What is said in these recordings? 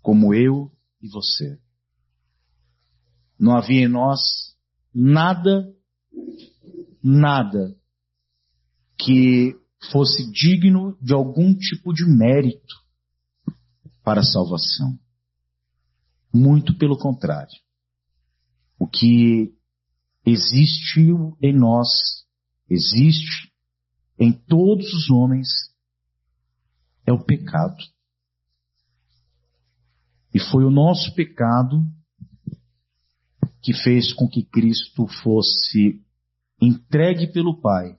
como eu e você. Não havia em nós nada que fosse digno de algum tipo de mérito para a salvação. Muito pelo contrário. O que existiu em nós, existe em todos os homens, é o pecado. E foi o nosso pecado que fez com que Cristo fosse entregue pelo Pai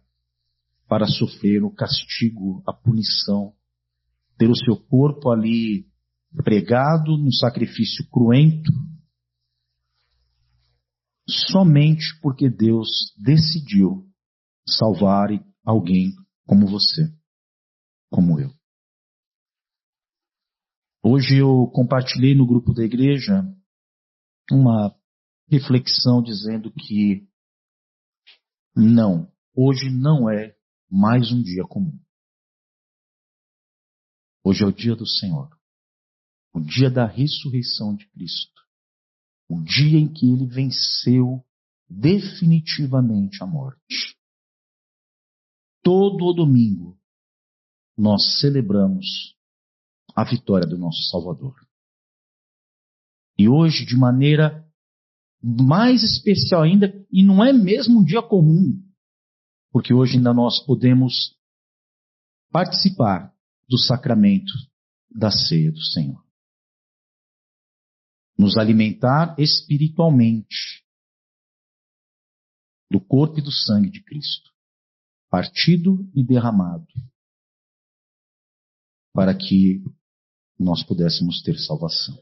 para sofrer o castigo, a punição, ter o seu corpo ali pregado no sacrifício cruento, somente porque Deus decidiu salvar alguém como você, como eu. Hoje eu compartilhei no grupo da igreja uma reflexão dizendo que hoje não é mais um dia comum. Hoje é o dia do Senhor, o dia da ressurreição de Cristo, o dia em que Ele venceu definitivamente a morte. Todo o domingo nós celebramos a vitória do nosso Salvador. E hoje, de maneira mais especial ainda, e não é mesmo um dia comum, porque hoje ainda nós podemos participar do sacramento da ceia do Senhor. Nos alimentar espiritualmente do corpo e do sangue de Cristo, partido e derramado, para que nós pudéssemos ter salvação.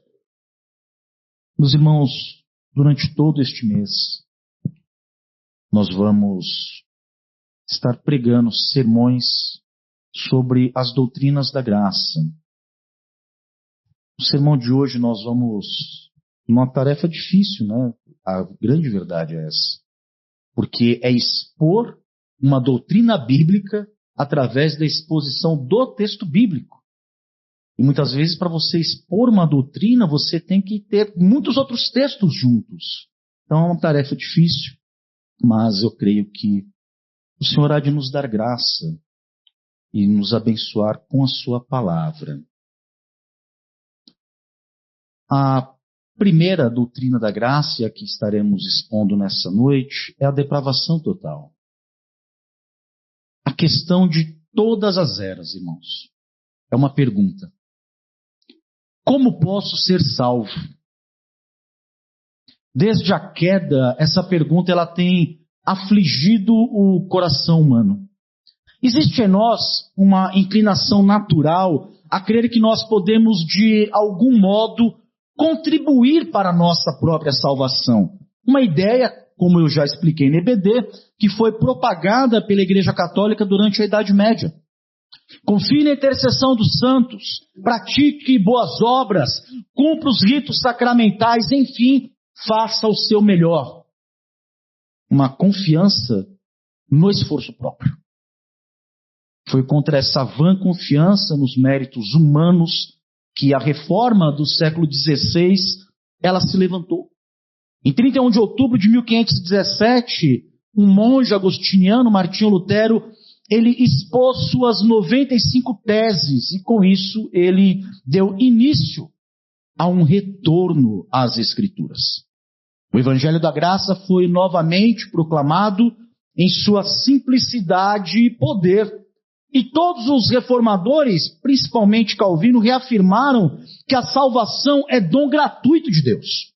Meus irmãos, durante todo este mês, nós vamos estar pregando sermões sobre as doutrinas da graça. No sermão de hoje nós vamos, uma tarefa difícil, né? A grande verdade é essa. Porque é expor uma doutrina bíblica através da exposição do texto bíblico. E muitas vezes, para você expor uma doutrina, você tem que ter muitos outros textos juntos. Então é uma tarefa difícil, mas eu creio que o Senhor há de nos dar graça e nos abençoar com a sua palavra. A primeira doutrina da graça, e a que estaremos expondo nessa noite, é a depravação total. A questão de todas as eras, irmãos. É uma pergunta. Como posso ser salvo? Desde a queda, essa pergunta ela tem afligido o coração humano. Existe em nós uma inclinação natural a crer que nós podemos, de algum modo, contribuir para a nossa própria salvação. Uma ideia, como eu já expliquei no EBD, que foi propagada pela Igreja Católica durante a Idade Média. Confie na intercessão dos santos, pratique boas obras, cumpra os ritos sacramentais, enfim, faça o seu melhor. Uma confiança no esforço próprio. Foi contra essa vã confiança nos méritos humanos que a reforma do século XVI ela se levantou. Em 31 de outubro de 1517, um monge agostiniano, Martinho Lutero, ele expôs suas 95 teses e com isso ele deu início a um retorno às Escrituras. O Evangelho da Graça foi novamente proclamado em sua simplicidade e poder. E todos os reformadores, principalmente Calvino, reafirmaram que a salvação é dom gratuito de Deus.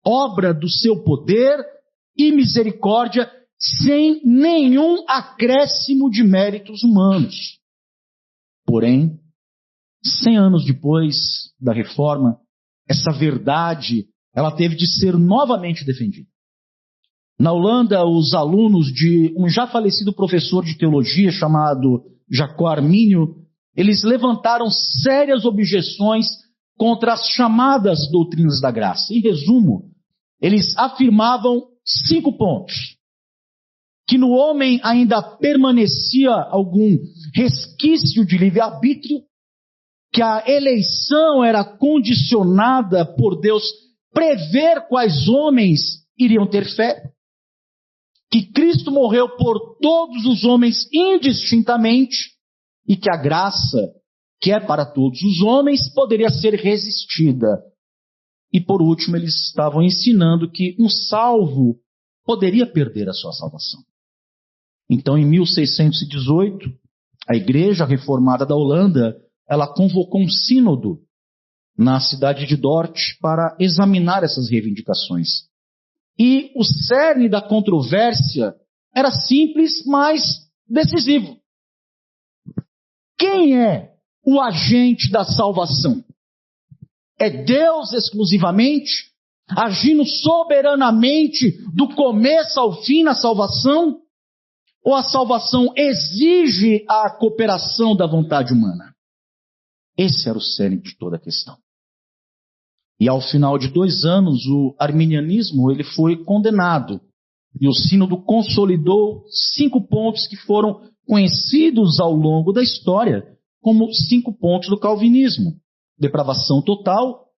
Obra do seu poder e misericórdia, sem nenhum acréscimo de méritos humanos. Porém, 100 anos depois da reforma, essa verdade ela teve de ser novamente defendida. Na Holanda, os alunos de um já falecido professor de teologia chamado Jacob Arminio, eles levantaram sérias objeções contra as chamadas doutrinas da graça. Em resumo, eles afirmavam 5 pontos. Que no homem ainda permanecia algum resquício de livre-arbítrio, que a eleição era condicionada por Deus prever quais homens iriam ter fé, que Cristo morreu por todos os homens indistintamente e que a graça, que é para todos os homens, poderia ser resistida. E por último, eles estavam ensinando que um salvo poderia perder a sua salvação. Então, em 1618, a Igreja Reformada da Holanda, ela convocou um sínodo na cidade de Dort para examinar essas reivindicações. E o cerne da controvérsia era simples, mas decisivo. Quem é o agente da salvação? É Deus exclusivamente, agindo soberanamente do começo ao fim na salvação? Ou a salvação exige a cooperação da vontade humana? Esse era o cerne de toda a questão. E ao final de 2 anos, o arminianismo ele foi condenado. E o sínodo consolidou 5 pontos que foram conhecidos ao longo da história como 5 pontos do calvinismo: depravação total,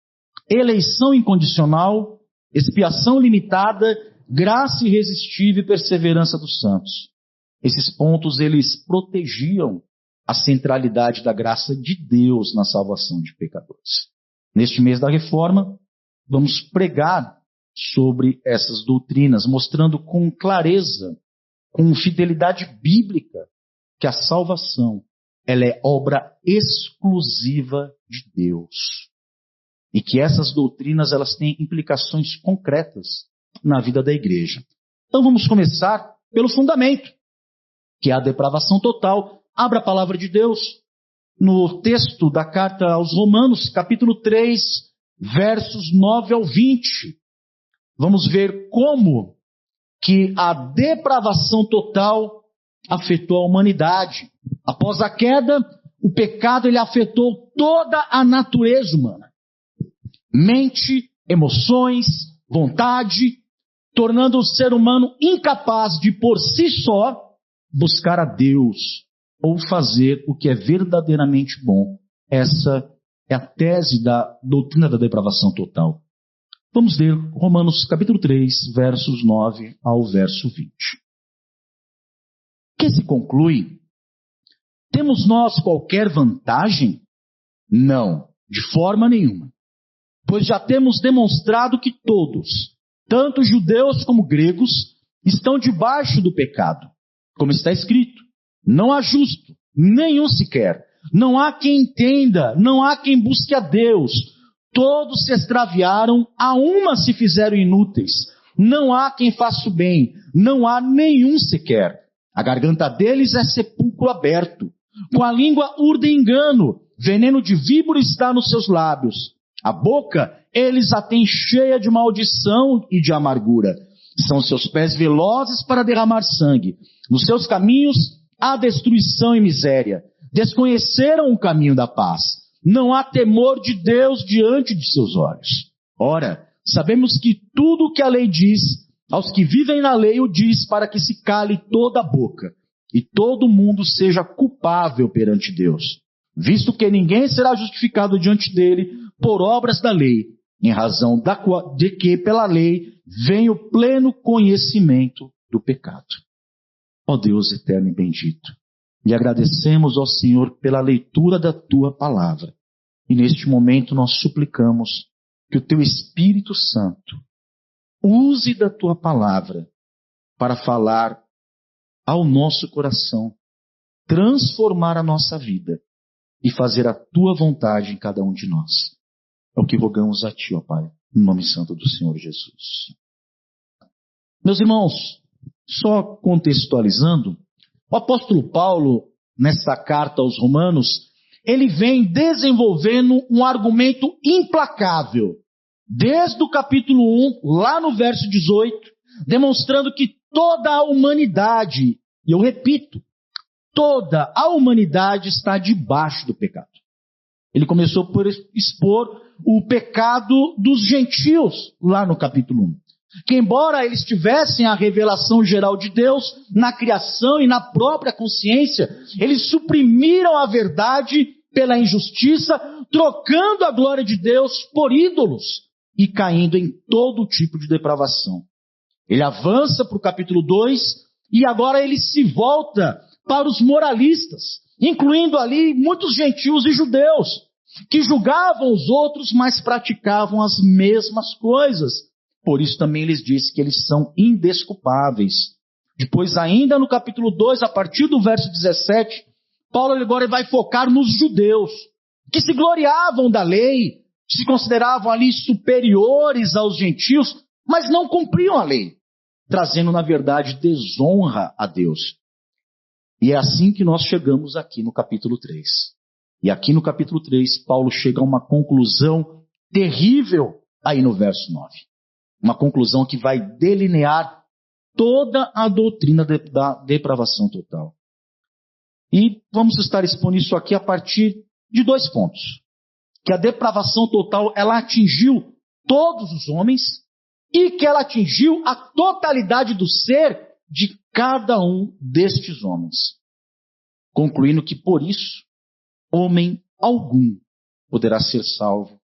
eleição incondicional, expiação limitada, graça irresistível e perseverança dos santos. Esses pontos eles protegiam a centralidade da graça de Deus na salvação de pecadores. Neste mês da Reforma, vamos pregar sobre essas doutrinas, mostrando com clareza, com fidelidade bíblica, que a salvação ela é obra exclusiva de Deus. E que essas doutrinas elas têm implicações concretas na vida da igreja. Então vamos começar pelo fundamento, que é a depravação total. Abra a palavra de Deus no texto da carta aos Romanos, capítulo 3, versos 9 ao 20. Vamos ver como que a depravação total afetou a humanidade. Após a queda, o pecado ele afetou toda a natureza humana. Mente, emoções, vontade, tornando o ser humano incapaz de por si só buscar a Deus ou fazer o que é verdadeiramente bom. Essa é a tese da doutrina da depravação total. Vamos ler Romanos capítulo 3, versos 9 ao verso 20. Que se conclui? Temos nós qualquer vantagem? Não, de forma nenhuma. Pois já temos demonstrado que todos, tanto judeus como gregos, estão debaixo do pecado. Como está escrito, não há justo, nenhum sequer. Não há quem entenda, não há quem busque a Deus. Todos se extraviaram, a uma se fizeram inúteis. Não há quem faça o bem, não há nenhum sequer. A garganta deles é sepulcro aberto. Com a língua urdem engano, veneno de víbora está nos seus lábios. A boca eles a têm cheia de maldição e de amargura. São seus pés velozes para derramar sangue. Nos seus caminhos há destruição e miséria. Desconheceram o caminho da paz. Não há temor de Deus diante de seus olhos. Ora, sabemos que tudo o que a lei diz, aos que vivem na lei o diz para que se cale toda a boca e todo mundo seja culpável perante Deus, visto que ninguém será justificado diante dele por obras da lei, em razão de que pela lei vem o pleno conhecimento do pecado. Ó Deus eterno e bendito, lhe agradecemos, ó Senhor, pela leitura da Tua palavra. E neste momento nós suplicamos que o Teu Espírito Santo use da Tua palavra para falar ao nosso coração, transformar a nossa vida e fazer a Tua vontade em cada um de nós. É o que rogamos a Ti, ó Pai, no nome santo do Senhor Jesus. Meus irmãos, só contextualizando, o apóstolo Paulo, nessa carta aos Romanos, ele vem desenvolvendo um argumento implacável, desde o capítulo 1, lá no verso 18, demonstrando que toda a humanidade, e eu repito, toda a humanidade está debaixo do pecado. Ele começou por expor o pecado dos gentios, lá no capítulo 1. Que embora eles tivessem a revelação geral de Deus na criação e na própria consciência, eles suprimiram a verdade pela injustiça, trocando a glória de Deus por ídolos e caindo em todo tipo de depravação. Ele avança para o capítulo 2 e agora ele se volta para os moralistas, incluindo ali muitos gentios e judeus, que julgavam os outros, mas praticavam as mesmas coisas. Por isso também lhes disse que eles são indesculpáveis. Depois, ainda no capítulo 2, a partir do verso 17, Paulo agora vai focar nos judeus, que se gloriavam da lei, se consideravam ali superiores aos gentios, mas não cumpriam a lei, trazendo, na verdade, desonra a Deus. E é assim que nós chegamos aqui no capítulo 3. E aqui no capítulo 3, Paulo chega a uma conclusão terrível aí no verso 9. Uma conclusão que vai delinear toda a doutrina da depravação total. E vamos estar expondo isso aqui a partir de 2 pontos. Que a depravação total, ela atingiu todos os homens e que ela atingiu a totalidade do ser de cada um destes homens. Concluindo que, por isso, homem algum poderá ser salvo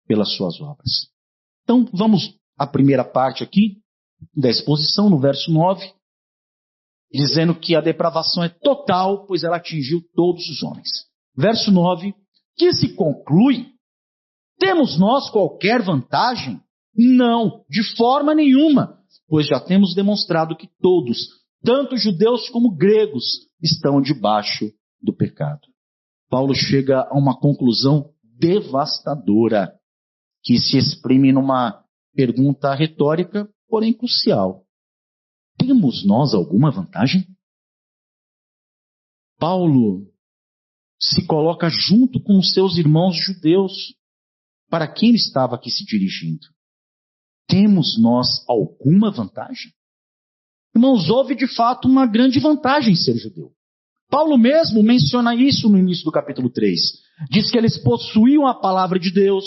pelas suas obras. Então, vamos à primeira parte aqui da exposição, no verso 9, dizendo que a depravação é total, pois ela atingiu todos os homens. Verso 9, que se conclui: temos nós qualquer vantagem? Não, de forma nenhuma, pois já temos demonstrado que todos, tanto judeus como gregos, estão debaixo do pecado. Paulo chega a uma conclusão devastadora, que se exprime numa pergunta retórica, porém crucial. Temos nós alguma vantagem? Paulo se coloca junto com os seus irmãos judeus, para quem ele estava aqui se dirigindo. Temos nós alguma vantagem? Irmãos, houve de fato uma grande vantagem em ser judeu. Paulo mesmo menciona isso no início do capítulo 3. Diz que eles possuíam a palavra de Deus,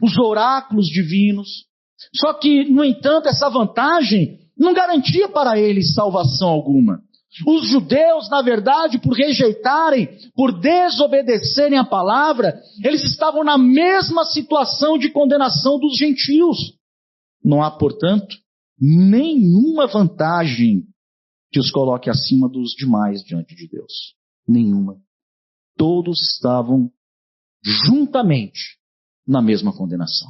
os oráculos divinos. Só que, no entanto, essa vantagem não garantia para eles salvação alguma. Os judeus, na verdade, por rejeitarem, por desobedecerem a palavra, eles estavam na mesma situação de condenação dos gentios. Não há, portanto, nenhuma vantagem que os coloque acima dos demais diante de Deus. Nenhuma. Todos estavam juntamente na mesma condenação.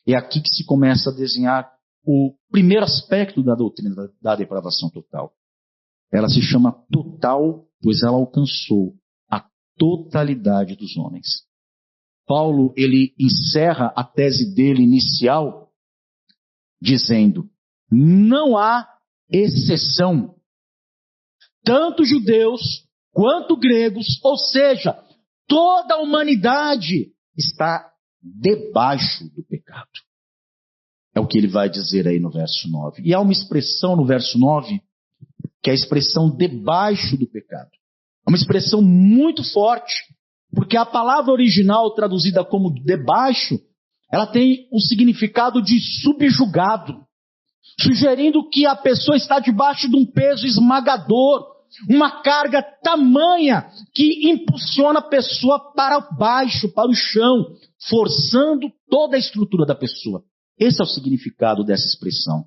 É aqui que se começa a desenhar o primeiro aspecto da doutrina da depravação total. Ela se chama total, pois ela alcançou a totalidade dos homens. Paulo, ele encerra a tese dele inicial dizendo: não há exceção. Tanto judeus quanto gregos, ou seja, toda a humanidade está debaixo do pecado. É o que ele vai dizer aí no verso 9. E há uma expressão no verso 9, que é a expressão debaixo do pecado. É uma expressão muito forte, porque a palavra original traduzida como debaixo, ela tem um significado de subjugado, sugerindo que a pessoa está debaixo de um peso esmagador, uma carga tamanha que impulsiona a pessoa para baixo, para o chão, forçando toda a estrutura da pessoa. Esse é o significado dessa expressão.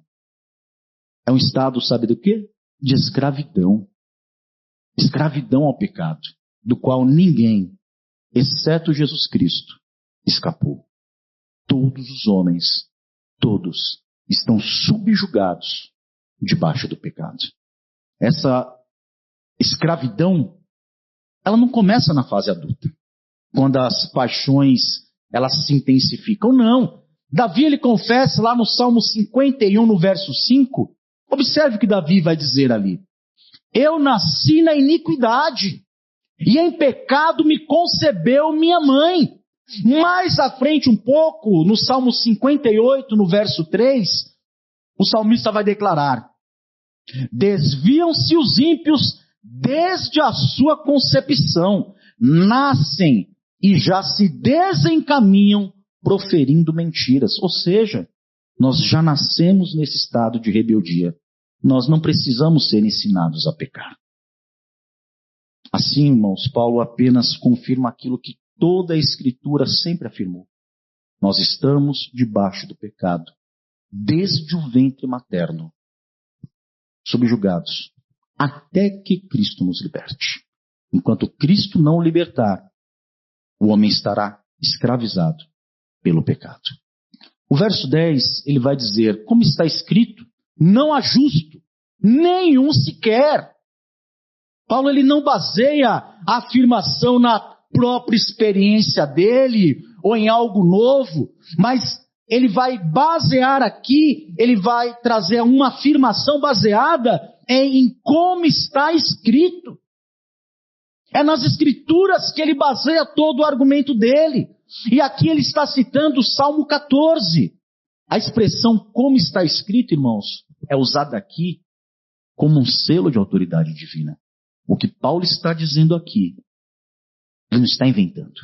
É um estado, sabe do quê? De escravidão. Escravidão ao pecado, do qual ninguém, exceto Jesus Cristo, escapou. Todos os homens, todos, estão subjugados debaixo do pecado. Essa escravidão, ela não começa na fase adulta, quando as paixões elas se intensificam. Não. Davi, ele confessa lá no Salmo 51, no verso 5, observe o que Davi vai dizer ali. Eu nasci na iniquidade, e em pecado me concebeu minha mãe. Mais à frente um pouco, no Salmo 58, no verso 3, o salmista vai declarar: desviam-se os ímpios desde a sua concepção, nascem e já se desencaminham proferindo mentiras. Ou seja, nós já nascemos nesse estado de rebeldia. Nós não precisamos ser ensinados a pecar. Assim, irmãos, Paulo apenas confirma aquilo que toda a Escritura sempre afirmou. Nós estamos debaixo do pecado, desde o ventre materno, subjugados, até que Cristo nos liberte. Enquanto Cristo não o libertar, o homem estará escravizado pelo pecado. O verso 10, ele vai dizer, como está escrito, não há justo, nenhum sequer. Paulo, ele não baseia a afirmação na própria experiência dele, ou em algo novo, mas ele vai basear aqui, ele vai trazer uma afirmação baseada em como está escrito. É nas Escrituras que ele baseia todo o argumento dele. E aqui ele está citando o Salmo 14. A expressão como está escrito, irmãos, é usada aqui como um selo de autoridade divina. O que Paulo está dizendo aqui, ele não está inventando.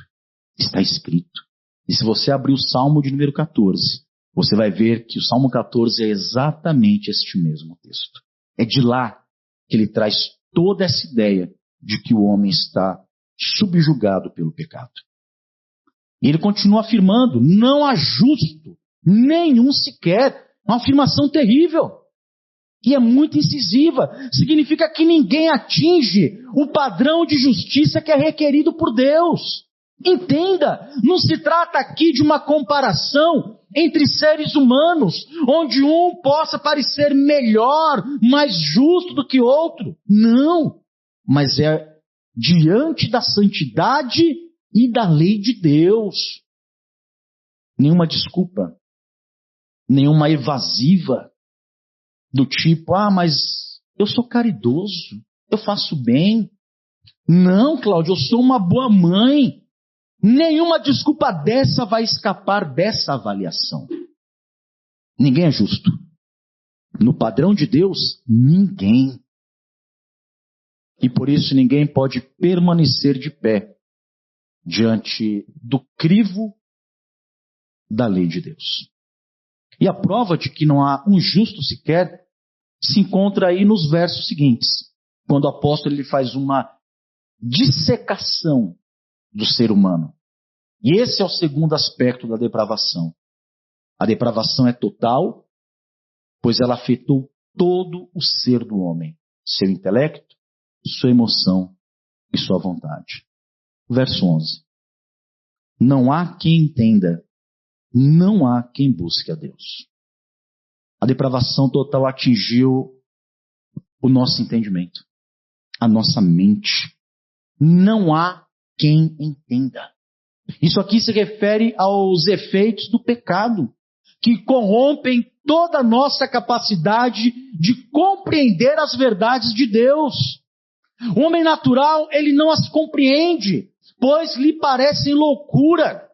Está escrito. E se você abrir o Salmo de número 14, você vai ver que o Salmo 14 é exatamente este mesmo texto. É de lá que ele traz toda essa ideia de que o homem está subjugado pelo pecado. E ele continua afirmando, não há justo, nenhum sequer. Uma afirmação terrível. E é muito incisiva. Significa que ninguém atinge o padrão de justiça que é requerido por Deus. Entenda, não se trata aqui de uma comparação entre seres humanos, onde um possa parecer melhor, mais justo do que outro. Não. Mas é diante da santidade e da lei de Deus. Nenhuma desculpa, nenhuma evasiva do tipo, mas eu sou caridoso, eu faço bem. Não, Cláudio, eu sou uma boa mãe. Nenhuma desculpa dessa vai escapar dessa avaliação. Ninguém é justo. No padrão de Deus, ninguém. E por isso ninguém pode permanecer de pé diante do crivo da lei de Deus. E a prova de que não há um justo sequer se encontra aí nos versos seguintes, quando o apóstolo ele faz uma dissecação do ser humano. E esse é o segundo aspecto da depravação. A depravação é total, pois ela afetou todo o ser do homem, seu intelecto, sua emoção e sua vontade. Verso 11. Não há quem entenda, não há quem busque a Deus. A depravação total atingiu o nosso entendimento, a nossa mente. Não há quem entenda. Isso aqui se refere aos efeitos do pecado, que corrompem toda a nossa capacidade de compreender as verdades de Deus. O homem natural, ele não as compreende, pois lhe parecem loucura.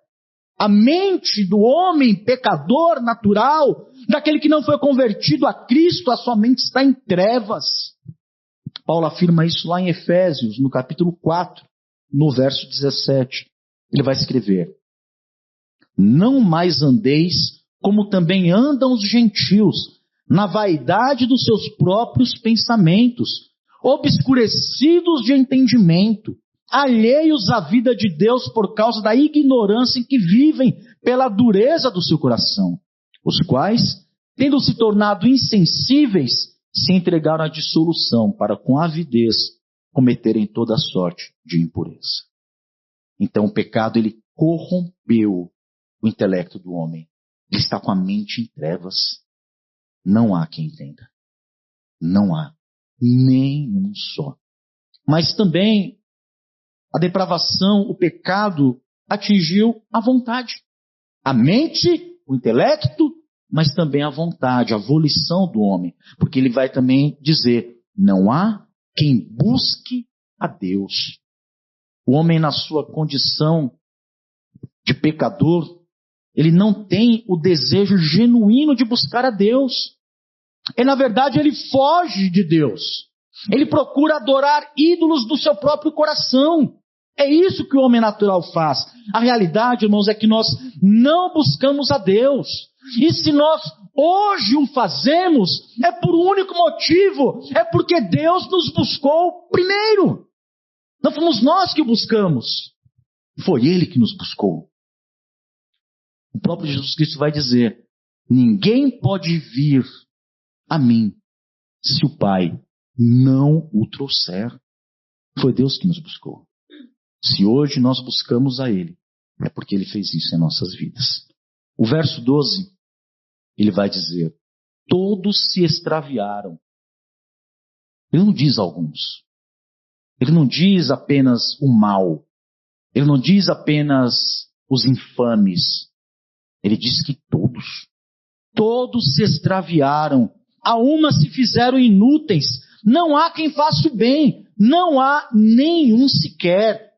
A mente do homem pecador natural, daquele que não foi convertido a Cristo, a sua mente está em trevas. Paulo afirma isso lá em Efésios, no capítulo 4, no verso 17. Ele vai escrever: não mais andeis como também andam os gentios, na vaidade dos seus próprios pensamentos, obscurecidos de entendimento, alheios à vida de Deus por causa da ignorância em que vivem pela dureza do seu coração, os quais, tendo se tornado insensíveis, se entregaram à dissolução para com avidez cometerem toda sorte de impureza. Então o pecado ele corrompeu o intelecto do homem. Ele está com a mente em trevas. Não há quem entenda. Não há nenhum só. Mas também a depravação, o pecado atingiu a vontade. A mente, o intelecto, mas também a vontade, a volição do homem. Porque ele vai também dizer, não há quem busque a Deus. O homem na sua condição de pecador, ele não tem o desejo genuíno de buscar a Deus. E na verdade ele foge de Deus. Ele procura adorar ídolos do seu próprio coração. É isso que o homem natural faz. A realidade, irmãos, é que nós não buscamos a Deus. E se nós hoje o fazemos, é por um único motivo. É porque Deus nos buscou primeiro. Não fomos nós que o buscamos. Foi Ele que nos buscou. O próprio Jesus Cristo vai dizer: ninguém pode vir a mim se o Pai não o trouxer. Foi Deus que nos buscou. Se hoje nós buscamos a Ele, é porque Ele fez isso em nossas vidas. O verso 12, ele vai dizer: todos se extraviaram. Ele não diz alguns. Ele não diz apenas o mal. Ele não diz apenas os infames. Ele diz que todos. Todos se extraviaram. A uma se fizeram inúteis. Não há quem faça o bem. Não há nenhum sequer.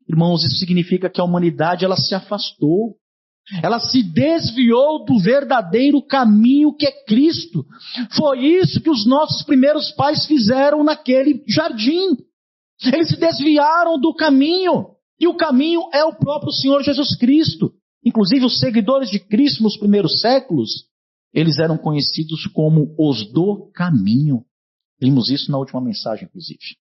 Irmãos, isso significa que a humanidade ela se afastou. Ela se desviou do verdadeiro caminho que é Cristo. Foi isso que os nossos primeiros pais fizeram naquele jardim. Eles se desviaram do caminho. E o caminho é o próprio Senhor Jesus Cristo. Inclusive os seguidores de Cristo nos primeiros séculos, eles eram conhecidos como os do caminho. Vimos isso na última mensagem, inclusive.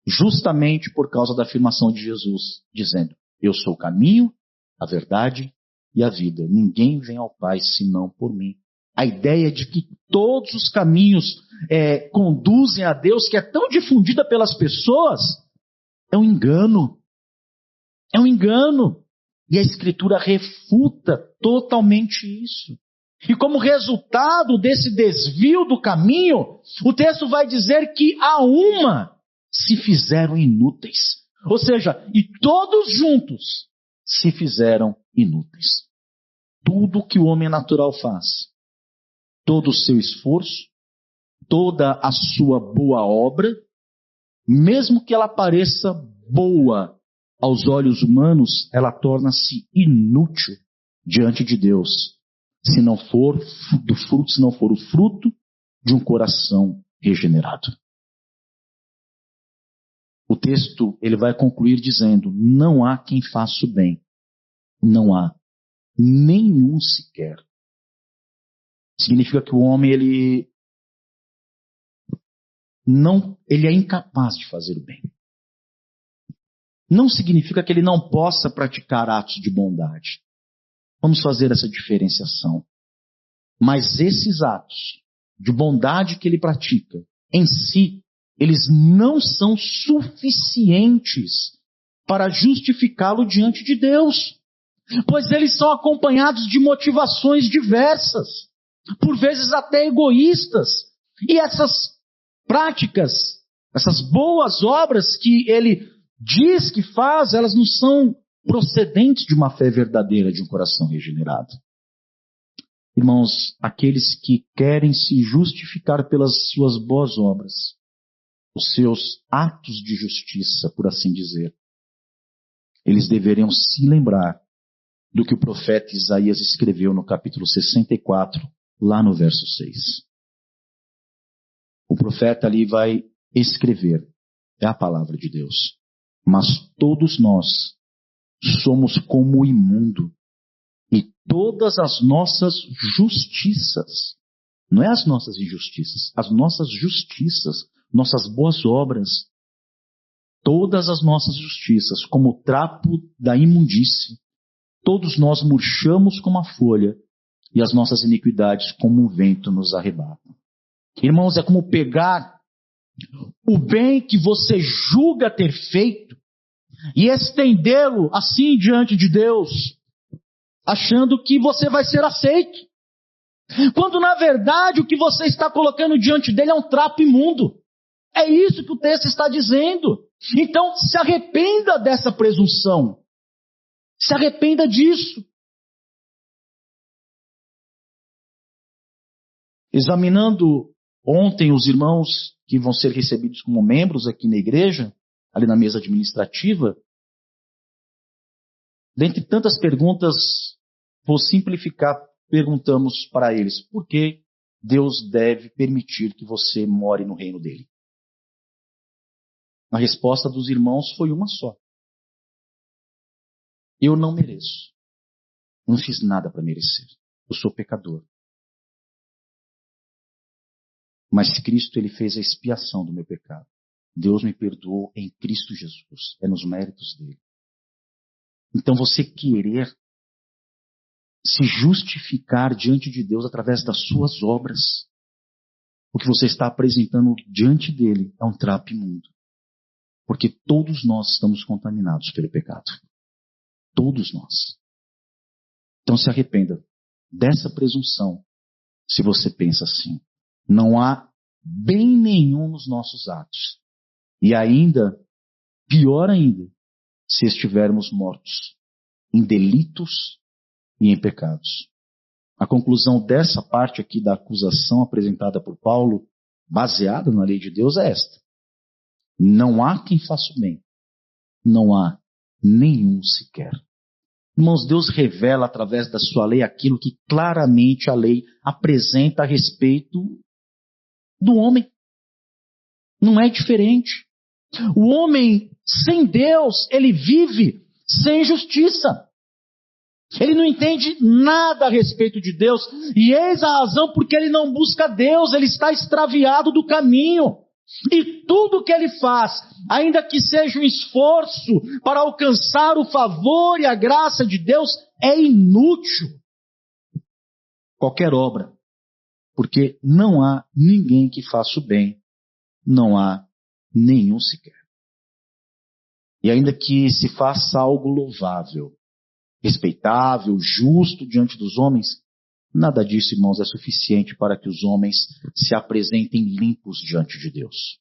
Justamente por causa da afirmação de Jesus, dizendo: eu sou o caminho, a verdade e a vida. Ninguém vem ao Pai senão por mim. A ideia de que todos os caminhos conduzem a Deus, que é tão difundida pelas pessoas, é um engano. É um engano. E a Escritura refuta totalmente isso. E como resultado desse desvio do caminho, o texto vai dizer que a uma se fizeram inúteis. Ou seja, e todos juntos se fizeram inúteis. Tudo que o homem natural faz, todo o seu esforço, toda a sua boa obra, mesmo que ela pareça boa aos olhos humanos, ela torna-se inútil diante de Deus, se não for o fruto de um coração regenerado. O texto ele vai concluir dizendo: não há quem faça o bem, não há nenhum sequer. Significa que o homem ele é incapaz de fazer o bem. Não significa que ele não possa praticar atos de bondade. Vamos fazer essa diferenciação. Mas esses atos de bondade que ele pratica, em si, eles não são suficientes para justificá-lo diante de Deus. Pois eles são acompanhados de motivações diversas, por vezes até egoístas. E essas práticas, essas boas obras que ele diz que faz, elas não são procedentes de uma fé verdadeira, de um coração regenerado. Irmãos, aqueles que querem se justificar pelas suas boas obras, os seus atos de justiça, por assim dizer, eles deveriam se lembrar do que o profeta Isaías escreveu no capítulo 64, lá no verso 6. O profeta ali vai escrever, é a palavra de Deus: mas todos nós somos como o imundo, e todas as nossas justiças, não é as nossas injustiças, as nossas justiças, nossas boas obras, todas as nossas justiças, como o trapo da imundície, todos nós murchamos como a folha, e as nossas iniquidades como um vento nos arrebatam. Irmãos, é como pegar o bem que você julga ter feito e estendê-lo assim diante de Deus, achando que você vai ser aceito. Quando na verdade o que você está colocando diante dele é um trapo imundo. É isso que o texto está dizendo. Então se arrependa dessa presunção. Se arrependa disso. Examinando ontem os irmãos que vão ser recebidos como membros aqui na igreja, ali na mesa administrativa, dentre tantas perguntas, vou simplificar, perguntamos para eles: por que Deus deve permitir que você more no reino dele? A resposta dos irmãos foi uma só: eu não mereço. Não fiz nada para merecer. Eu sou pecador. Mas Cristo ele fez a expiação do meu pecado. Deus me perdoou em Cristo Jesus. É nos méritos dele. Então você querer se justificar diante de Deus através das suas obras, o que você está apresentando diante dele é um trapo imundo. Porque todos nós estamos contaminados pelo pecado. Todos nós. Então se arrependa dessa presunção, se você pensa assim. Não há bem nenhum nos nossos atos. E ainda, pior ainda, se estivermos mortos em delitos e em pecados. A conclusão dessa parte aqui da acusação apresentada por Paulo, baseada na lei de Deus, é esta. Não há quem faça o bem. Não há nenhum sequer. Irmãos, Deus revela através da sua lei aquilo que claramente a lei apresenta a respeito do homem. Não é diferente. O homem sem Deus, ele vive sem justiça. Ele não entende nada a respeito de Deus. E eis a razão porque ele não busca Deus. Ele está extraviado do caminho. E tudo que ele faz, ainda que seja um esforço para alcançar o favor e a graça de Deus, é inútil. Qualquer obra. Porque não há ninguém que faça o bem. Não há nenhum sequer. E ainda que se faça algo louvável, respeitável, justo diante dos homens, nada disso, irmãos, é suficiente para que os homens se apresentem limpos diante de Deus.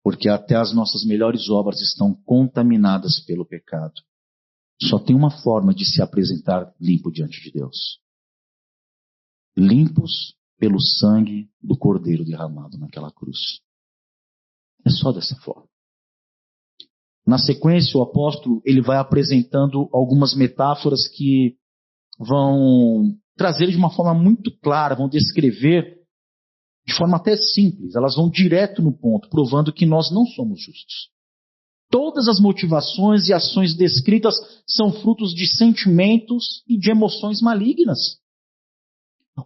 Porque até as nossas melhores obras estão contaminadas pelo pecado. Só tem uma forma de se apresentar limpo diante de Deus. Limpos pelo sangue do Cordeiro derramado naquela cruz. É só dessa forma. Na sequência, o apóstolo ele vai apresentando algumas metáforas que vão trazer de uma forma muito clara, vão descrever de forma até simples, elas vão direto no ponto, provando que nós não somos justos. Todas as motivações e ações descritas são frutos de sentimentos e de emoções malignas.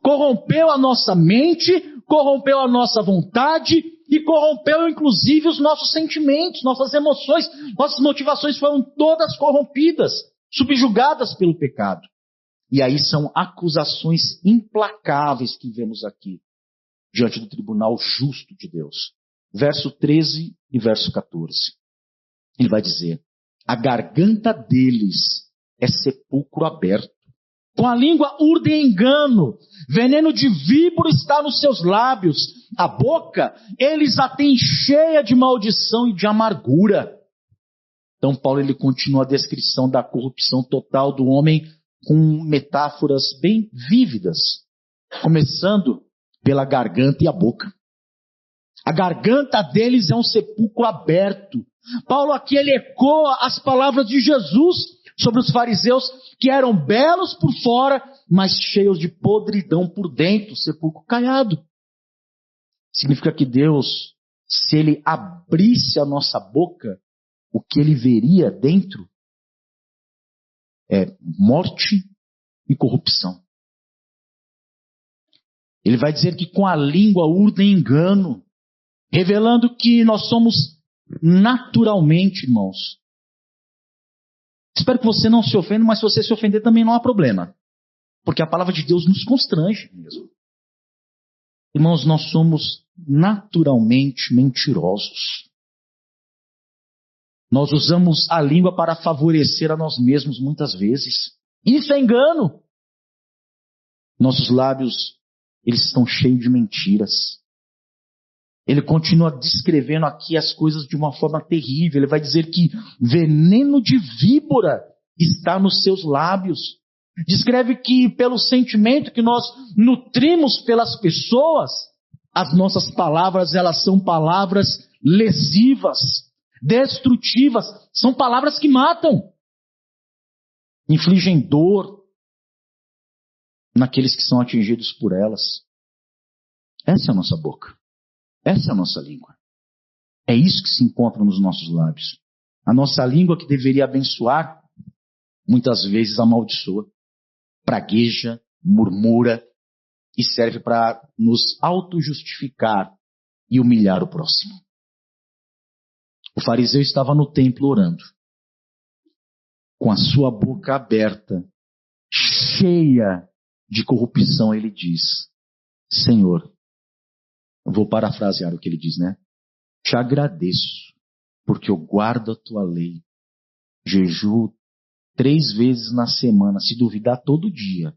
Corrompeu a nossa mente, corrompeu a nossa vontade e corrompeu inclusive os nossos sentimentos, nossas emoções, nossas motivações foram todas corrompidas, subjugadas pelo pecado. E aí são acusações implacáveis que vemos aqui, diante do tribunal justo de Deus. Verso 13 e verso 14. Ele vai dizer, a garganta deles é sepulcro aberto. Com a língua urdem engano, veneno de víbora está nos seus lábios. A boca, eles a têm cheia de maldição e de amargura. Então Paulo ele continua a descrição da corrupção total do homem com metáforas bem vívidas, começando pela garganta e a boca. A garganta deles é um sepulcro aberto. Paulo aqui ele ecoa as palavras de Jesus sobre os fariseus que eram belos por fora, mas cheios de podridão por dentro, sepulcro caiado. Significa que Deus, se ele abrisse a nossa boca, o que ele veria dentro é morte e corrupção. Ele vai dizer que com a língua urdem engano, revelando que nós somos naturalmente, irmãos. Espero que você não se ofenda, mas se você se ofender também não há problema. Porque a palavra de Deus nos constrange mesmo. Irmãos, nós somos naturalmente mentirosos. Nós usamos a língua para favorecer a nós mesmos muitas vezes. Isso é engano. Nossos lábios, eles estão cheios de mentiras. Ele continua descrevendo aqui as coisas de uma forma terrível. Ele vai dizer que veneno de víbora está nos seus lábios. Descreve que pelo sentimento que nós nutrimos pelas pessoas, as nossas palavras, elas são palavras lesivas, destrutivas. São palavras que matam. Infligem dor naqueles que são atingidos por elas. Essa é a nossa boca. Essa é a nossa língua. É isso que se encontra nos nossos lábios. A nossa língua que deveria abençoar, muitas vezes amaldiçoa, pragueja, murmura e serve para nos auto-justificar e humilhar o próximo. O fariseu estava no templo orando, com a sua boca aberta, cheia de corrupção. Ele diz: Senhor, eu vou parafrasear o que ele diz, né? Te agradeço, porque eu guardo a tua lei, jejuo 3 vezes na semana, se duvidar todo dia.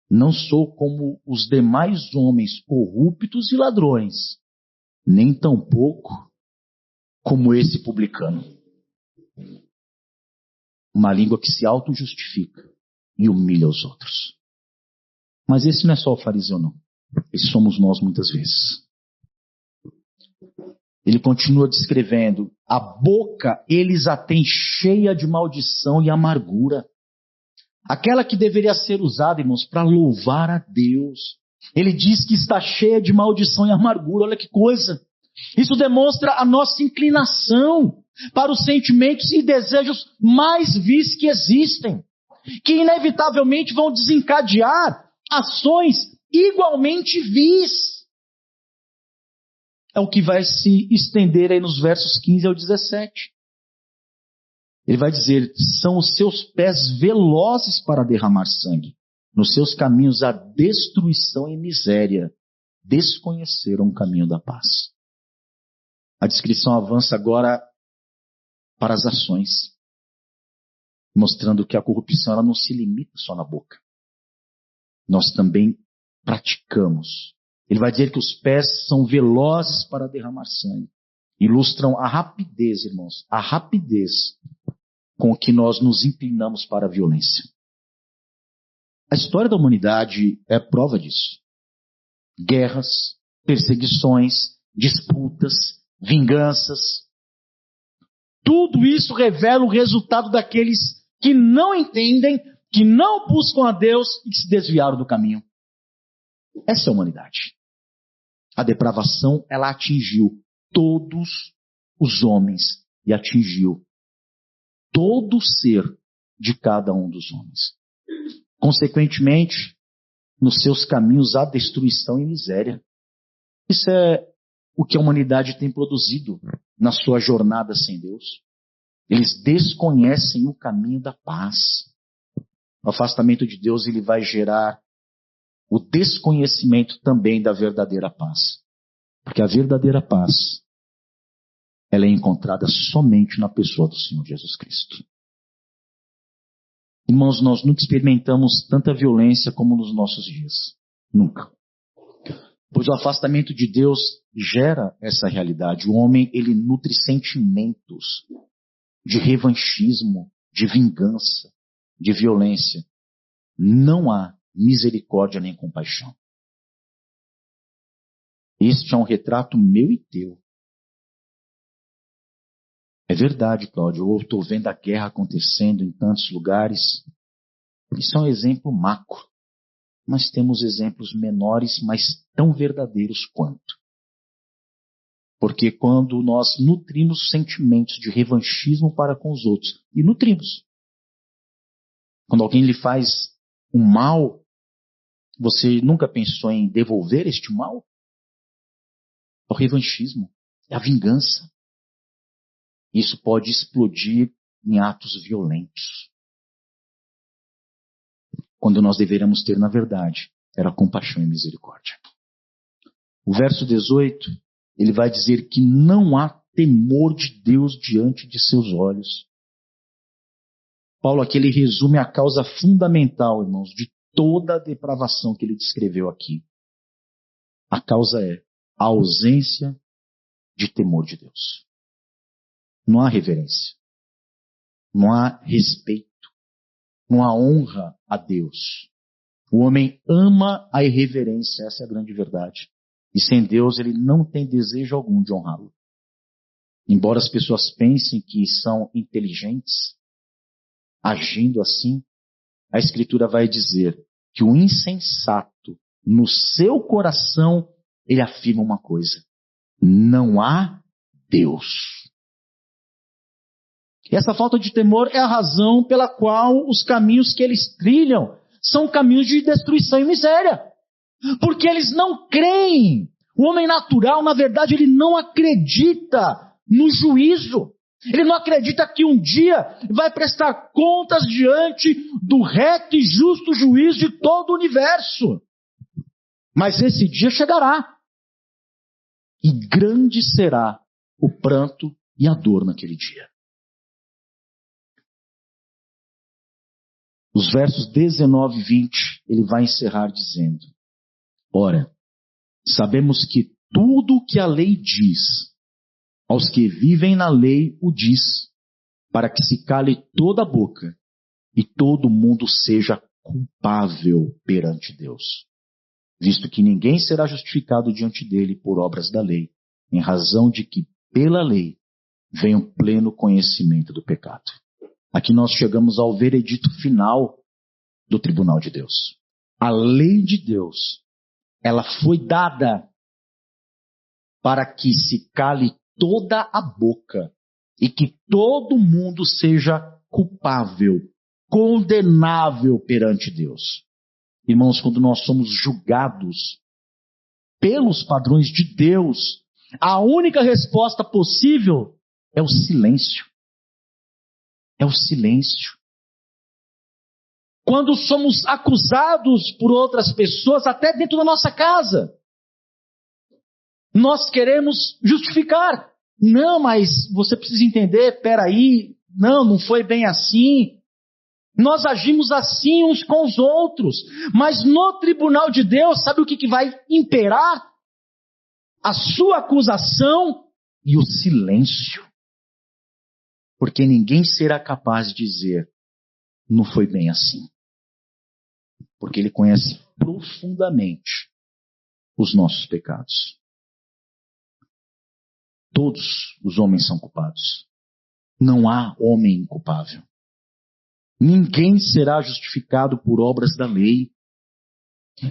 Não sou como os demais homens corruptos e ladrões, nem tampouco como esse publicano. Uma língua que se auto-justifica e humilha os outros. Mas esse não é só o fariseu, não. Esse somos nós muitas vezes. Ele continua descrevendo: a boca eles a têm cheia de maldição e amargura. Aquela que deveria ser usada, irmãos, para louvar a Deus. Ele diz que está cheia de maldição e amargura. Olha que coisa. Isso demonstra a nossa inclinação para os sentimentos e desejos mais vis que existem, que inevitavelmente vão desencadear ações igualmente vis. É o que vai se estender aí nos versos 15 ao 17. Ele vai dizer: são os seus pés velozes para derramar sangue, nos seus caminhos há destruição e miséria, desconheceram o caminho da paz. A descrição avança agora para as ações, mostrando que a corrupção ela não se limita só na boca. Nós também praticamos. Ele vai dizer que os pés são velozes para derramar sangue. Ilustram a rapidez, irmãos, a rapidez com que nós nos inclinamos para a violência. A história da humanidade é prova disso. Guerras, perseguições, disputas, vinganças. Tudo isso revela o resultado daqueles que não entendem, que não buscam a Deus e que se desviaram do caminho. Essa é a humanidade. A depravação, ela atingiu todos os homens e atingiu todo o ser de cada um dos homens. Consequentemente, nos seus caminhos há destruição e miséria. Isso é o que a humanidade tem produzido na sua jornada sem Deus. Eles desconhecem o caminho da paz. O afastamento de Deus ele vai gerar o desconhecimento também da verdadeira paz. Porque a verdadeira paz, ela é encontrada somente na pessoa do Senhor Jesus Cristo. Irmãos, nós nunca experimentamos tanta violência como nos nossos dias. Nunca. Pois o afastamento de Deus gera essa realidade. O homem, ele nutre sentimentos de revanchismo, de vingança, de violência. Não há misericórdia nem compaixão. Este é um retrato meu e teu. É verdade, Cláudio, eu estou vendo a guerra acontecendo em tantos lugares. Isso é um exemplo macro. Mas temos exemplos menores, mas tão verdadeiros quanto. Porque quando nós nutrimos sentimentos de revanchismo para com os outros, e nutrimos. Quando alguém lhe faz um mal, você nunca pensou em devolver este mal? É o revanchismo, é a vingança. Isso pode explodir em atos violentos. Quando nós deveríamos ter, na verdade, era compaixão e misericórdia. O verso 18, ele vai dizer que não há temor de Deus diante de seus olhos. Paulo aqui ele resume a causa fundamental, irmãos, de toda a depravação que ele descreveu aqui. A causa é a ausência de temor de Deus. Não há reverência. Não há respeito. Não há honra a Deus. O homem ama a irreverência, essa é a grande verdade. E sem Deus ele não tem desejo algum de honrá-lo. Embora as pessoas pensem que são inteligentes, agindo assim, a Escritura vai dizer que o insensato, no seu coração, ele afirma uma coisa: não há Deus. E essa falta de temor é a razão pela qual os caminhos que eles trilham são caminhos de destruição e miséria. Porque eles não creem O homem natural, na verdade, ele não acredita no juízo. Ele não acredita que um dia vai prestar contas diante do reto e justo juízo de todo o universo. Mas esse dia chegará. E grande será o pranto e a dor naquele dia. Os versos 19 e 20, ele vai encerrar dizendo: ora, sabemos que tudo o que a lei diz, aos que vivem na lei o diz, para que se cale toda a boca e todo mundo seja culpável perante Deus, visto que ninguém será justificado diante dele por obras da lei, em razão de que pela lei vem o pleno conhecimento do pecado. Aqui nós chegamos ao veredito final do tribunal de Deus. A lei de Deus, ela foi dada para que se cale toda a boca e que todo mundo seja culpável, condenável perante Deus. Irmãos, quando nós somos julgados pelos padrões de Deus, a única resposta possível é o silêncio. É o silêncio. Quando somos acusados por outras pessoas, até dentro da nossa casa, nós queremos justificar. Não, mas você precisa entender, peraí, não foi bem assim. Nós agimos assim uns com os outros. Mas no tribunal de Deus, sabe o que vai imperar? A sua acusação e o silêncio. Porque ninguém será capaz de dizer, não foi bem assim. Porque ele conhece profundamente os nossos pecados. Todos os homens são culpados. Não há homem inculpável. Ninguém será justificado por obras da lei.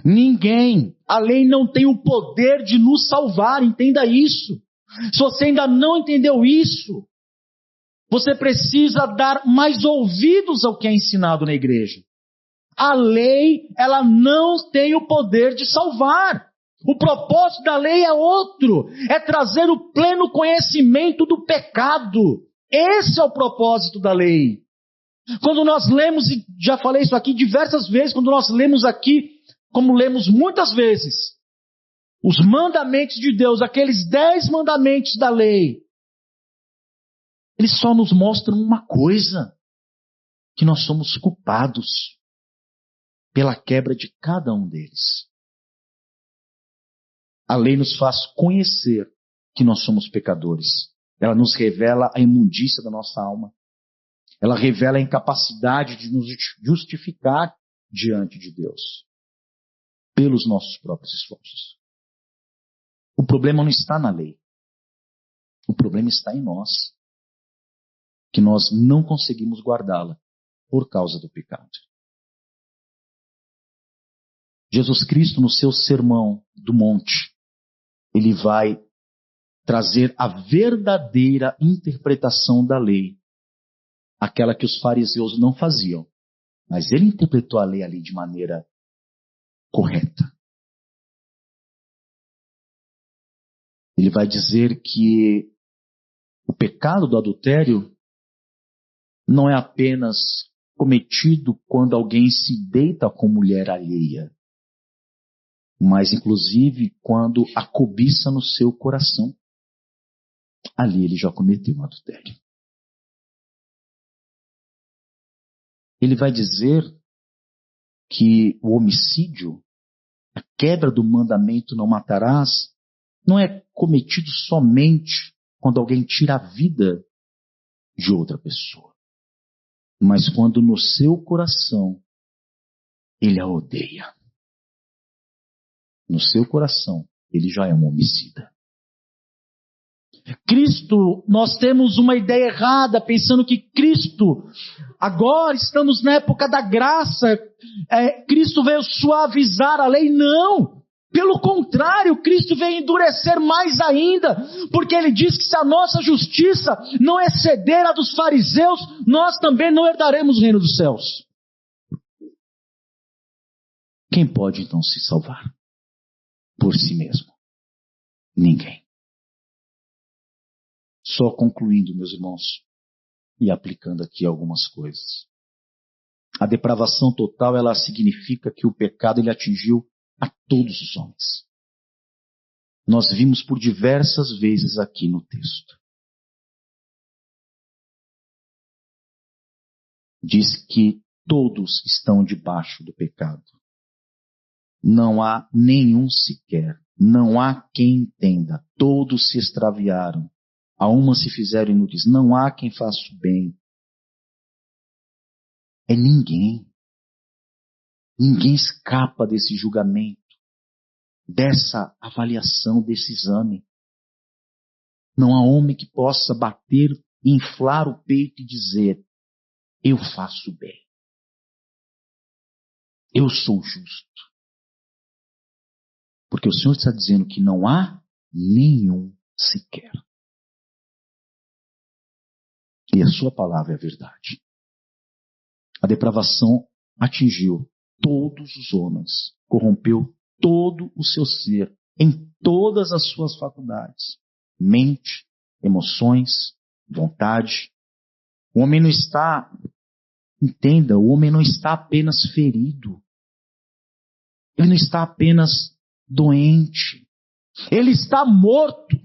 Ninguém. A lei não tem o poder de nos salvar, entenda isso. Se você ainda não entendeu isso, você precisa dar mais ouvidos ao que é ensinado na igreja. A lei, ela não tem o poder de salvar. O propósito da lei é outro, é trazer o pleno conhecimento do pecado. Esse é o propósito da lei. Quando nós lemos, e já falei isso aqui diversas vezes, quando nós lemos aqui, como lemos muitas vezes, os mandamentos de Deus, aqueles 10 mandamentos da lei, eles só nos mostram uma coisa, que nós somos culpados pela quebra de cada um deles. A lei nos faz conhecer que nós somos pecadores. Ela nos revela a imundícia da nossa alma. Ela revela a incapacidade de nos justificar diante de Deus, pelos nossos próprios esforços. O problema não está na lei. O problema está em nós, que nós não conseguimos guardá-la por causa do pecado. Jesus Cristo, no seu sermão do monte, ele vai trazer a verdadeira interpretação da lei, aquela que os fariseus não faziam, mas ele interpretou a lei ali de maneira correta. Ele vai dizer que o pecado do adultério não é apenas cometido quando alguém se deita com mulher alheia, mas inclusive quando há cobiça no seu coração. Ali ele já cometeu um adultério. Ele vai dizer que o homicídio, a quebra do mandamento não matarás, não é cometido somente quando alguém tira a vida de outra pessoa, mas quando no seu coração ele a odeia. No seu coração ele já é um homicida. Cristo, nós temos uma ideia errada, pensando que Cristo, agora estamos na época da graça, Cristo veio suavizar a lei. Não! Pelo contrário, Cristo veio endurecer mais ainda, porque ele diz que se a nossa justiça não exceder a dos fariseus, nós também não herdaremos o reino dos céus. Quem pode então se salvar? Por si mesmo. Ninguém. Só concluindo, meus irmãos, e aplicando aqui algumas coisas. A depravação total, ela significa que o pecado ele atingiu a todos os homens. Nós vimos por diversas vezes aqui no texto. Diz que todos estão debaixo do pecado. Não há nenhum sequer, não há quem entenda. Todos se extraviaram. A uma se fizeram inúteis. Não há quem faça o bem. É ninguém. Ninguém escapa desse julgamento, dessa avaliação, desse exame. Não há homem que possa bater, inflar o peito e dizer: eu faço bem. Eu sou justo. Porque o Senhor está dizendo que não há nenhum sequer. E a sua palavra é a verdade. A depravação atingiu todos os homens, corrompeu todo o seu ser, em todas as suas faculdades. Mente, emoções, vontade. O homem não está, entenda, o homem não está apenas ferido. Ele não está apenas doente. Ele está morto.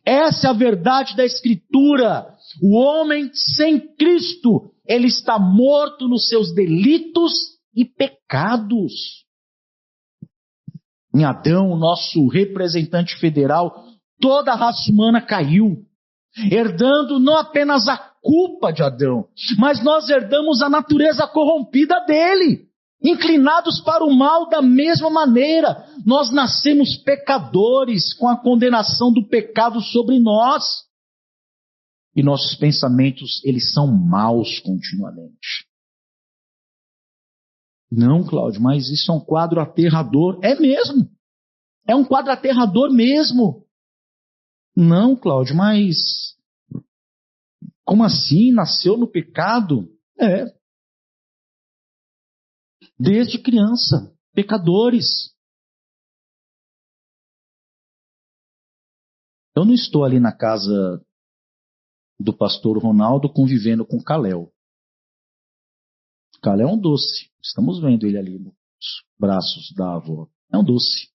Essa é a verdade da Escritura. O homem sem Cristo, ele está morto nos seus delitos e pecados. Em Adão, o nosso representante federal, toda a raça humana caiu, herdando não apenas a culpa de Adão, mas nós herdamos a natureza corrompida dele. Inclinados para o mal da mesma maneira, nós nascemos pecadores com a condenação do pecado sobre nós. E nossos pensamentos, eles são maus continuamente. Não, Cláudio, mas isso é um quadro aterrador. É mesmo. É um quadro aterrador mesmo. Não, Cláudio, mas como assim? Nasceu no pecado? É. Desde criança, pecadores. Eu não estou ali na casa do pastor Ronaldo convivendo com Caléu. Caléu é um doce. Estamos vendo ele ali nos braços da avó. É um doce.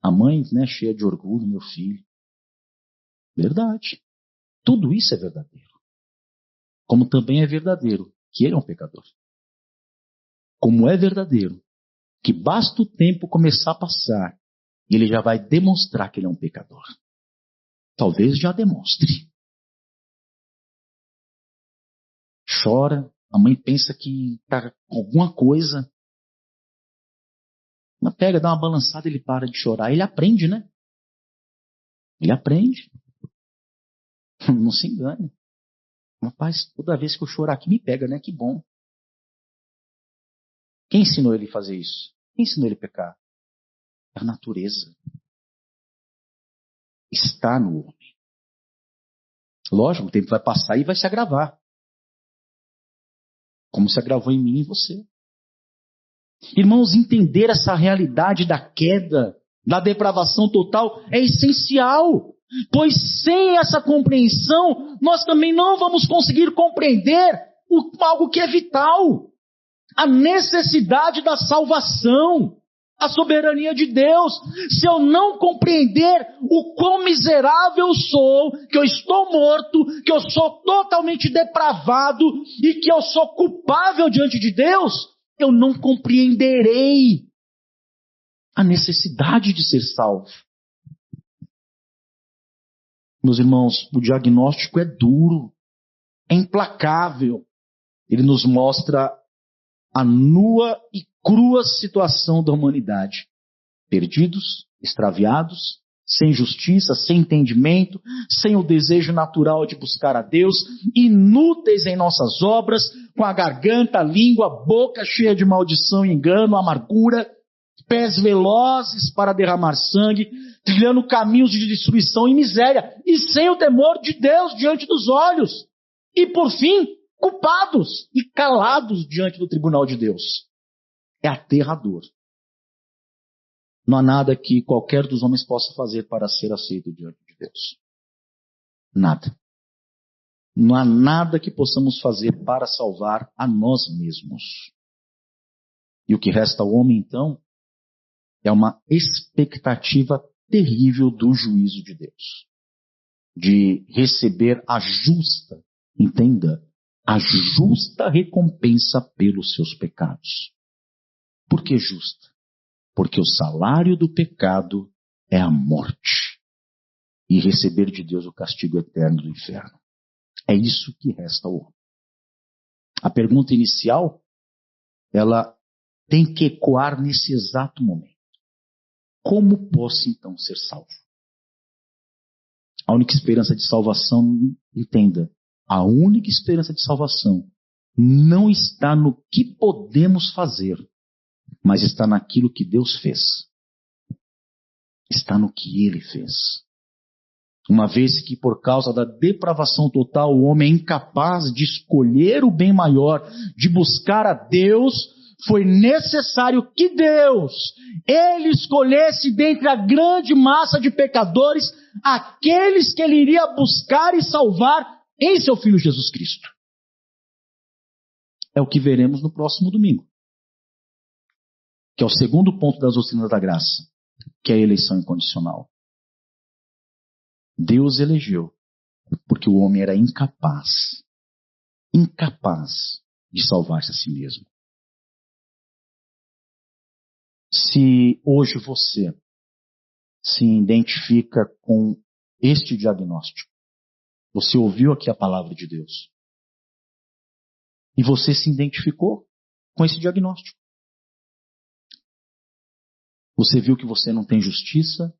A mãe, né, cheia de orgulho, meu filho. Verdade. Tudo isso é verdadeiro. Como também é verdadeiro que ele é um pecador. Como é verdadeiro que basta o tempo começar a passar e ele já vai demonstrar que ele é um pecador. Talvez já demonstre. Chora, a mãe pensa que está com alguma coisa. Ela pega, dá uma balançada, ele para de chorar. Ele aprende, né? Ele aprende. Não se engane. Rapaz, toda vez que eu chorar aqui me pega, né? Que bom. Quem ensinou ele a fazer isso? Quem ensinou ele a pecar? A natureza. Está no homem. Lógico, o tempo vai passar e vai se agravar. Como se agravou em mim e em você. Irmãos, entender essa realidade da queda, da depravação total, é essencial. Pois sem essa compreensão, nós também não vamos conseguir compreender algo que é vital. A necessidade da salvação, a soberania de Deus. Se eu não compreender o quão miserável eu sou, que eu estou morto, que eu sou totalmente depravado e que eu sou culpável diante de Deus, eu não compreenderei a necessidade de ser salvo. Meus irmãos, o diagnóstico é duro, é implacável. Ele nos mostra a nua e crua situação da humanidade. Perdidos, extraviados, sem justiça, sem entendimento, sem o desejo natural de buscar a Deus, inúteis em nossas obras, com a garganta, a língua, a boca cheia de maldição, engano, amargura, pés velozes para derramar sangue, trilhando caminhos de destruição e miséria, e sem o temor de Deus diante dos olhos. E por fim, culpados e calados diante do tribunal de Deus. É aterrador. Não há nada que qualquer dos homens possa fazer para ser aceito diante de Deus. Nada. Não há nada que possamos fazer para salvar a nós mesmos. E o que resta ao homem, então, é uma expectativa terrível do juízo de Deus. De receber a justa, entenda, a justa recompensa pelos seus pecados. Por que justa? Porque o salário do pecado é a morte. E receber de Deus o castigo eterno do inferno. É isso que resta ao homem. A pergunta inicial, ela tem que ecoar nesse exato momento. Como posso então ser salvo? A única esperança de salvação, entenda, a única esperança de salvação não está no que podemos fazer, mas está naquilo que Deus fez. Está no que Ele fez. Uma vez que por causa da depravação total o homem é incapaz de escolher o bem maior, de buscar a Deus, foi necessário que Deus, Ele escolhesse dentre a grande massa de pecadores, aqueles que Ele iria buscar e salvar em seu Filho Jesus Cristo. É o que veremos no próximo domingo. Que é o segundo ponto das doutrinas da graça, que é a eleição incondicional. Deus elegeu, porque o homem era incapaz de salvar-se a si mesmo. Se hoje você se identifica com este diagnóstico, você ouviu aqui a palavra de Deus, e você se identificou com esse diagnóstico. Você viu que você não tem justiça,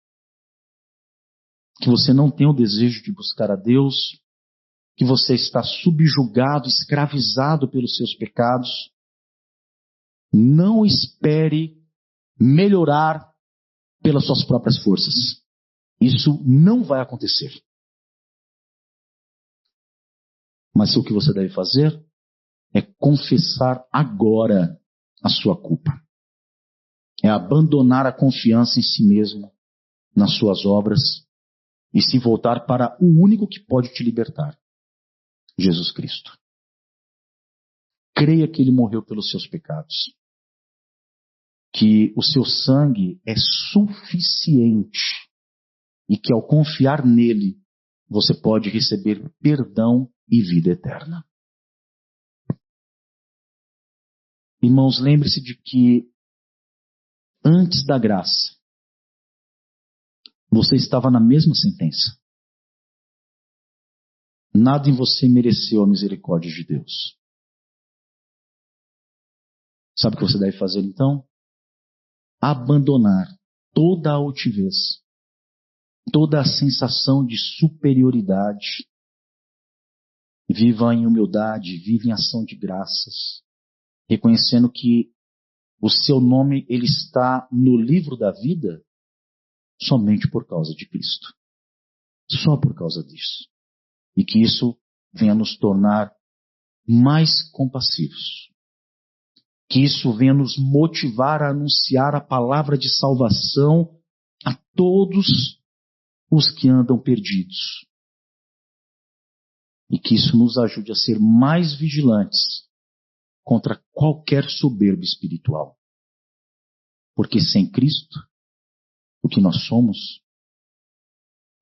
que você não tem o desejo de buscar a Deus, que você está subjugado, escravizado pelos seus pecados. Não espere melhorar pelas suas próprias forças. Isso não vai acontecer. Mas o que você deve fazer é confessar agora a sua culpa. É abandonar a confiança em si mesmo, nas suas obras, e se voltar para o único que pode te libertar, Jesus Cristo. Creia que Ele morreu pelos seus pecados, que o seu sangue é suficiente e que ao confiar nele, você pode receber perdão e vida eterna. Irmãos, lembre-se de que antes da graça, você estava na mesma sentença. Nada em você mereceu a misericórdia de Deus. Sabe o que você deve fazer então? Abandonar toda a altivez, toda a sensação de superioridade. Viva em humildade, viva em ação de graças, reconhecendo que o seu nome ele está no livro da vida somente por causa de Cristo. Só por causa disso. E que isso venha nos tornar mais compassivos. Que isso venha nos motivar a anunciar a palavra de salvação a todos os que andam perdidos. E que isso nos ajude a ser mais vigilantes contra qualquer soberba espiritual. Porque sem Cristo, o que nós somos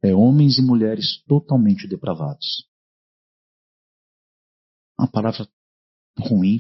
é homens e mulheres totalmente depravados. Uma palavra ruim,